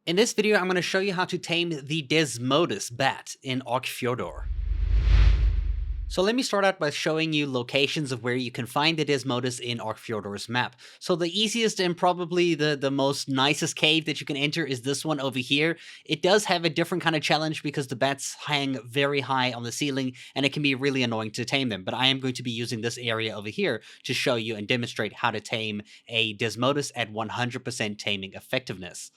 In this video, I'm going to show you how to tame the Desmodus bat in Ark Fjordur. So let me start out by showing you locations of where you can find the Desmodus in Ark Fjordur's map. So the easiest and probably the most nicest cave that you can enter is this one over here. It does have a different kind of challenge because the bats hang very high on the ceiling and it can be really annoying to tame them. But I am going to be using this area over here to show you and demonstrate how to tame a Desmodus at 100% taming effectiveness.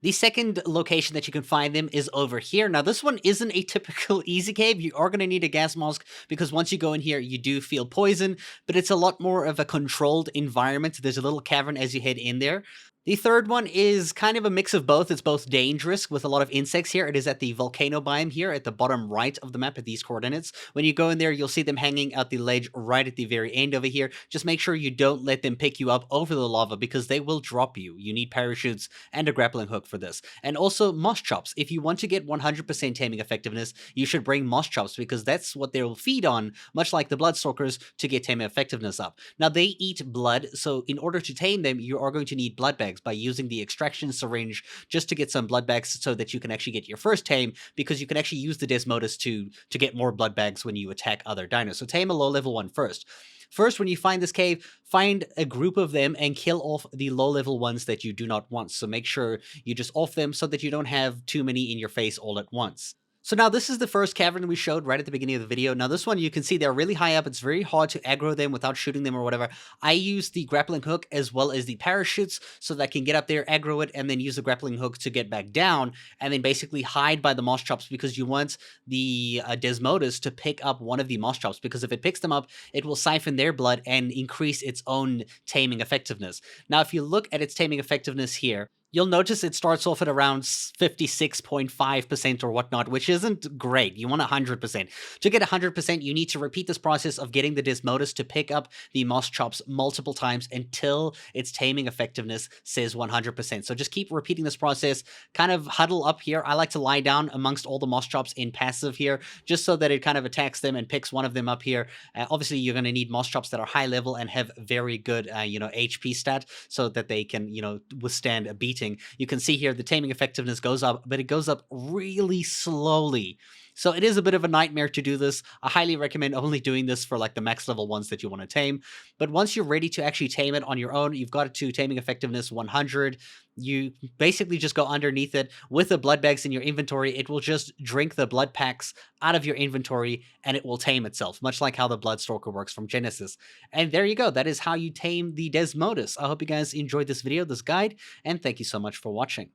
The second location that you can find them is over here. Now, this one isn't a typical easy cave. You are going to need a gas mask because once you go in here, you do feel poison, but it's a lot more of a controlled environment. There's a little cavern as you head in there. The third one is kind of a mix of both. It's both dangerous with a lot of insects here. It is at the volcano biome here at the bottom right of the map at these coordinates. When you go in there, you'll see them hanging out the ledge right at the very end over here. Just make sure you don't let them pick you up over the lava because they will drop you. You need parachutes and a grappling hook for this. And also moss chops. If you want to get 100% taming effectiveness, you should bring moss chops because that's what they will feed on, much like the bloodstalkers, to get taming effectiveness up. Now, they eat blood, so in order to tame them, you are going to need blood bags by using the extraction syringe just to get some blood bags so that you can actually get your first tame, because you can actually use the Desmodus to get more blood bags when you attack other dinos. So tame a low level one first. First, when you find this cave, find a group of them and kill off the low-level ones that you do not want. So make sure you just off them so that you don't have too many in your face all at once. So now this is the first cavern we showed right at the beginning of the video. Now this one, you can see they're really high up. It's very hard to aggro them without shooting them or whatever. I use the grappling hook as well as the parachutes so that I can get up there, aggro it, and then use the grappling hook to get back down, and then basically hide by the moss chops because you want the Desmodus to pick up one of the moss chops, because if it picks them up, it will siphon their blood and increase its own taming effectiveness. Now if you look at its taming effectiveness here, you'll notice it starts off at around 56.5% or whatnot, which isn't great. You want 100%. To get 100%, you need to repeat this process of getting the Desmodus to pick up the moss chops multiple times until its taming effectiveness says 100%. So just keep repeating this process. Kind of huddle up here. I like to lie down amongst all the moss chops in passive here, just so that it kind of attacks them and picks one of them up here. Obviously, you're going to need moss chops that are high level and have very good, HP stat so that they can, withstand a beat. You can see here the taming effectiveness goes up, but it goes up really slowly. So it is a bit of a nightmare to do this. I highly recommend only doing this for like the max level ones that you want to tame. But once you're ready to actually tame it on your own, you've got it to taming effectiveness 100. You basically just go underneath it with the blood bags in your inventory. It will just drink the blood packs out of your inventory and it will tame itself, much like how the Bloodstalker works from Genesis. And there you go. That is how you tame the Desmodus. I hope you guys enjoyed this video, this guide, and thank you so much for watching.